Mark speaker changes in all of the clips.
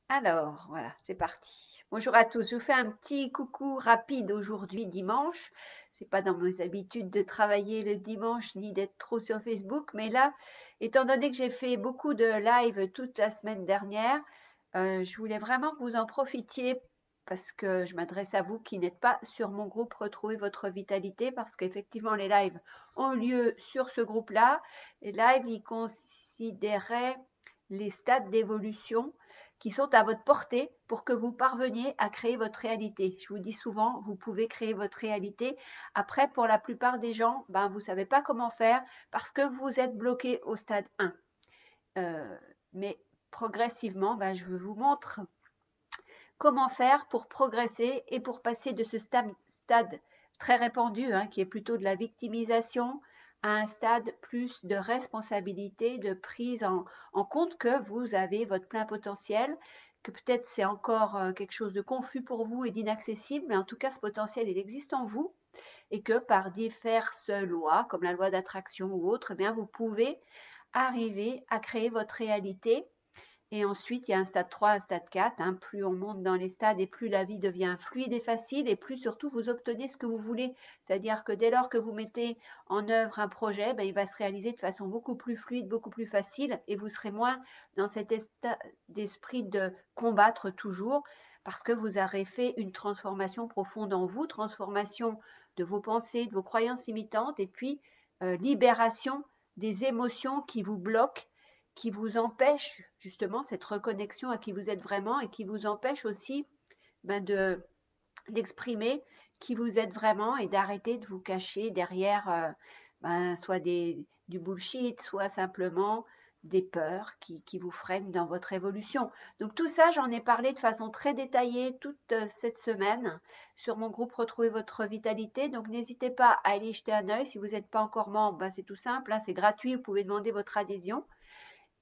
Speaker 1: Alors, voilà, c'est parti. Bonjour à tous. Je vous fais un petit coucou rapide aujourd'hui, dimanche. C'est pas dans mes habitudes de travailler le dimanche ni d'être trop sur Facebook, mais là, étant donné que j'ai fait beaucoup de live toute la semaine dernière, je voulais vraiment que vous en profitiez parce que je m'adresse à vous qui n'êtes pas sur mon groupe Retrouver votre vitalité parce qu'effectivement, les lives ont lieu sur ce groupe-là. Les lives, ils considéraient les stades d'évolution qui sont à votre portée pour que vous parveniez à créer votre réalité. Je vous dis souvent, vous pouvez créer votre réalité. Après, pour la plupart des gens, vous ne savez pas comment faire parce que vous êtes bloqué au stade 1. Mais progressivement, je vous montre comment faire pour progresser et pour passer de ce stade très répandu, qui est plutôt de la victimisation, à un stade plus de responsabilité, de prise en compte que vous avez votre plein potentiel, que peut-être c'est encore quelque chose de confus pour vous et d'inaccessible, mais en tout cas ce potentiel, il existe en vous et que par diverses lois, comme la loi d'attraction ou autre, eh bien, vous pouvez arriver à créer votre réalité et ensuite, il y a un stade 3, un stade 4. Plus on monte dans les stades et plus la vie devient fluide et facile et plus surtout vous obtenez ce que vous voulez. C'est-à-dire que dès lors que vous mettez en œuvre un projet, il va se réaliser de façon beaucoup plus fluide, beaucoup plus facile et vous serez moins dans cet état d'esprit de combattre toujours parce que vous aurez fait une transformation profonde en vous, transformation de vos pensées, de vos croyances limitantes et puis libération des émotions qui vous bloquent, qui vous empêche justement cette reconnexion à qui vous êtes vraiment et qui vous empêche aussi de d'exprimer qui vous êtes vraiment et d'arrêter de vous cacher derrière soit du bullshit, soit simplement des peurs qui vous freinent dans votre évolution. Donc tout ça, j'en ai parlé de façon très détaillée toute cette semaine sur mon groupe Retrouver votre vitalité. Donc n'hésitez pas à aller y jeter un œil. Si vous n'êtes pas encore membre, c'est tout simple, c'est gratuit, vous pouvez demander votre adhésion.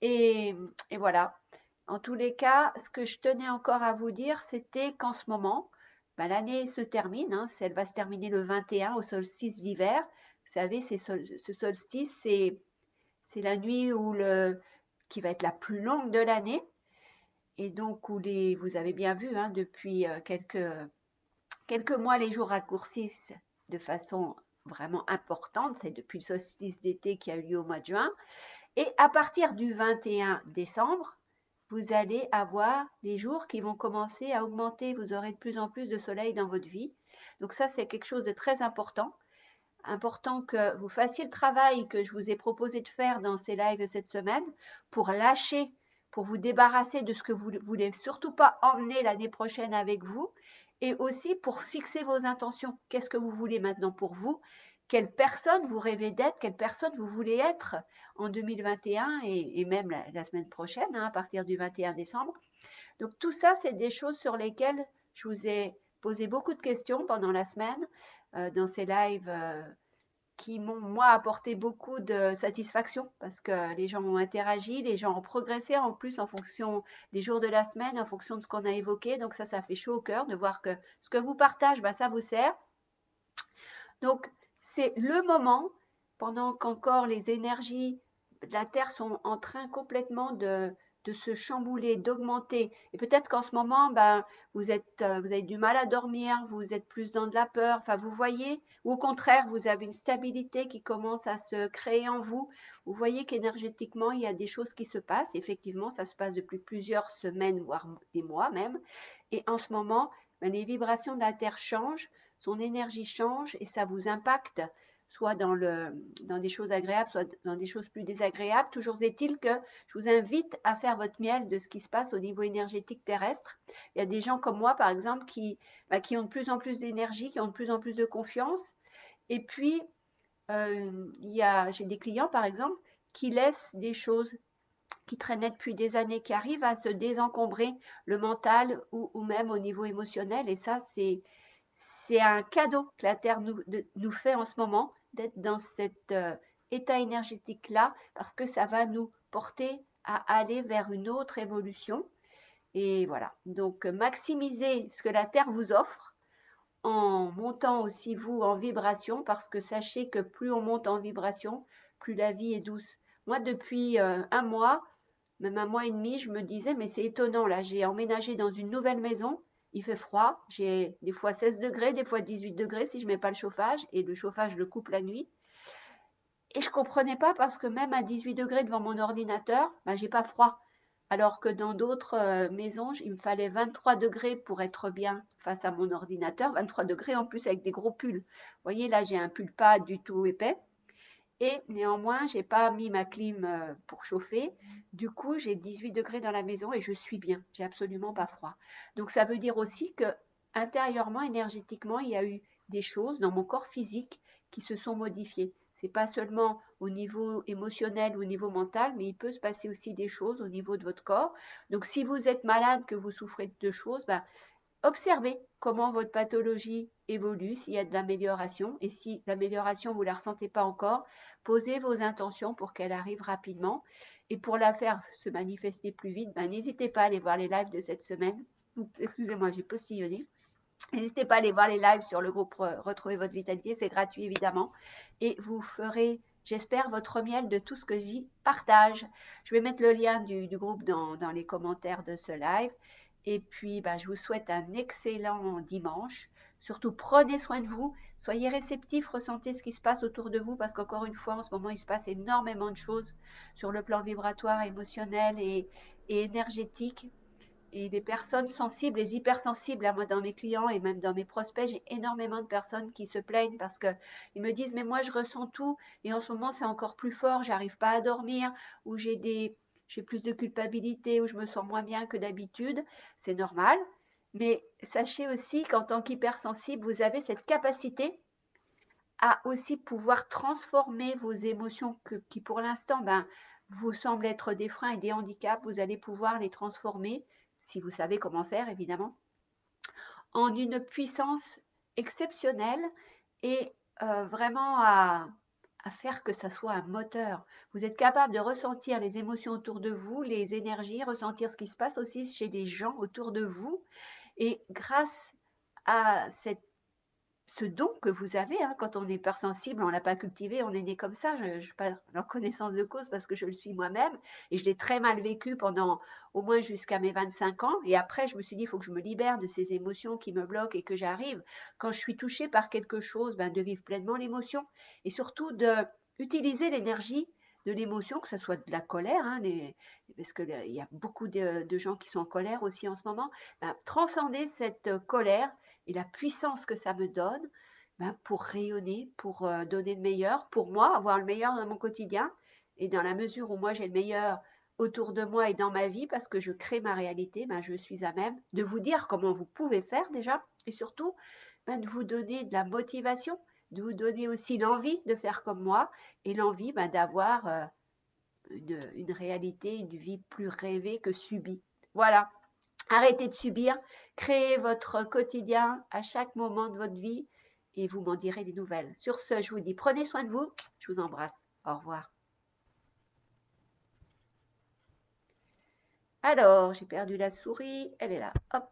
Speaker 1: Et, et voilà. En tous les cas, ce que je tenais encore à vous dire, c'était qu'en ce moment, l'année se termine, elle va se terminer le 21 au solstice d'hiver. Vous savez, ce solstice, c'est la nuit qui va être la plus longue de l'année. Et donc, vous avez bien vu, depuis quelques mois, les jours raccourcissent de façon vraiment importante. C'est depuis le solstice d'été qui a eu lieu au mois de juin. Et à partir du 21 décembre, vous allez avoir les jours qui vont commencer à augmenter. Vous aurez de plus en plus de soleil dans votre vie. Donc ça, c'est quelque chose de très important. Important que vous fassiez le travail que je vous ai proposé de faire dans ces lives cette semaine pour lâcher, pour vous débarrasser de ce que vous ne voulez surtout pas emmener l'année prochaine avec vous et aussi pour fixer vos intentions. Qu'est-ce que vous voulez maintenant pour vous? Quelle personne vous rêvez d'être? Quelle personne vous voulez être en 2021 et même la semaine prochaine, à partir du 21 décembre? Donc tout ça, c'est des choses sur lesquelles je vous ai posé beaucoup de questions pendant la semaine dans ces lives qui m'ont, moi, apporté beaucoup de satisfaction parce que les gens ont interagi, les gens ont progressé en plus en fonction des jours de la semaine, en fonction de ce qu'on a évoqué. Donc ça fait chaud au cœur de voir que ce que vous partagez, ça vous sert. Donc c'est le moment, pendant qu'encore les énergies de la Terre sont en train complètement de se chambouler, d'augmenter. Et peut-être qu'en ce moment, vous avez du mal à dormir, vous êtes plus dans de la peur, enfin vous voyez, ou au contraire, vous avez une stabilité qui commence à se créer en vous. Vous voyez qu'énergétiquement, il y a des choses qui se passent. Effectivement, ça se passe depuis plusieurs semaines, voire des mois même. Et en ce moment, les vibrations de la Terre changent, son énergie change et ça vous impacte soit dans des choses agréables, soit dans des choses plus désagréables. Toujours est-il que je vous invite à faire votre miel de ce qui se passe au niveau énergétique terrestre. Il y a des gens comme moi, par exemple, qui ont de plus en plus d'énergie, qui ont de plus en plus de confiance. Et puis, j'ai des clients, par exemple, qui laissent des choses qui traînaient depuis des années, qui arrivent à se désencombrer le mental ou même au niveau émotionnel. Et ça, c'est un cadeau que la Terre nous fait en ce moment, d'être dans cet état énergétique-là, parce que ça va nous porter à aller vers une autre évolution. Et voilà, donc maximisez ce que la Terre vous offre en montant aussi vous en vibration, parce que sachez que plus on monte en vibration, plus la vie est douce. Moi, depuis un mois, même 1 mois et demi, je me disais, mais c'est étonnant, là, j'ai emménagé dans une nouvelle maison, il fait froid, j'ai des fois 16 degrés, des fois 18 degrés si je mets pas le chauffage, et le chauffage, je le coupe la nuit. Et je comprenais pas parce que même à 18 degrés devant mon ordinateur, bah, j'ai pas froid. Alors que dans d'autres maisons, il me fallait 23 degrés pour être bien face à mon ordinateur, 23 degrés en plus avec des gros pulls. Vous voyez, là, j'ai un pull pas du tout épais. Et néanmoins, j'ai pas mis ma clim pour chauffer. Du coup, j'ai 18 degrés dans la maison et je suis bien. J'ai absolument pas froid. Donc, ça veut dire aussi que intérieurement, énergétiquement, il y a eu des choses dans mon corps physique qui se sont modifiées. C'est pas seulement au niveau émotionnel ou au niveau mental, mais il peut se passer aussi des choses au niveau de votre corps. Donc, si vous êtes malade, que vous souffrez de choses, ben, observez comment votre pathologie évolue, s'il y a de l'amélioration. Et si l'amélioration, vous ne la ressentez pas encore, posez vos intentions pour qu'elle arrive rapidement. Et pour la faire se manifester plus vite, ben, n'hésitez pas à aller voir les lives de cette semaine. Excusez-moi, j'ai postillonné. N'hésitez pas à aller voir les lives sur le groupe Retrouvez votre vitalité, c'est gratuit évidemment. Et vous ferez, j'espère, votre miel de tout ce que j'y partage. Je vais mettre le lien du groupe dans les commentaires de ce live. Et puis, ben, je vous souhaite un excellent dimanche. Surtout, prenez soin de vous, soyez réceptifs, ressentez ce qui se passe autour de vous, parce qu'encore une fois, en ce moment, il se passe énormément de choses sur le plan vibratoire, émotionnel et énergétique. Et les personnes sensibles, les hypersensibles, moi dans mes clients et même dans mes prospects, j'ai énormément de personnes qui se plaignent parce qu'ils me disent mais moi je ressens tout et en ce moment c'est encore plus fort, j'arrive pas à dormir ou j'ai plus de culpabilité ou je me sens moins bien que d'habitude. C'est normal, mais sachez aussi qu'en tant qu'hypersensible, vous avez cette capacité à aussi pouvoir transformer vos émotions qui pour l'instant vous semblent être des freins et des handicaps, vous allez pouvoir les transformer, si vous savez comment faire évidemment, en une puissance exceptionnelle et vraiment à faire que ça soit un moteur. Vous êtes capable de ressentir les émotions autour de vous, les énergies, ressentir ce qui se passe aussi chez les gens autour de vous. Et grâce à ce don que vous avez, hein, quand on est hypersensible, on ne l'a pas cultivé, on est né comme ça. Je parle en connaissance de cause parce que je le suis moi-même et je l'ai très mal vécu pendant au moins jusqu'à mes 25 ans. Et après, je me suis dit, il faut que je me libère de ces émotions qui me bloquent et que j'arrive, quand je suis touchée par quelque chose, de vivre pleinement l'émotion et surtout d'utiliser l'énergie de l'émotion, que ce soit de la colère, hein, parce qu'il y a beaucoup de gens qui sont en colère aussi en ce moment, transcender cette colère et la puissance que ça me donne pour rayonner, pour donner le meilleur, pour moi, avoir le meilleur dans mon quotidien. Et dans la mesure où moi j'ai le meilleur autour de moi et dans ma vie, parce que je crée ma réalité, je suis à même de vous dire comment vous pouvez faire déjà, et surtout de vous donner de la motivation, de vous donner aussi l'envie de faire comme moi, et l'envie d'avoir une réalité, une vie plus rêvée que subie. Voilà. Arrêtez de subir, créez votre quotidien à chaque moment de votre vie et vous m'en direz des nouvelles. Sur ce, je vous dis prenez soin de vous, je vous embrasse. Au revoir. Alors, j'ai perdu la souris, elle est là. Hop.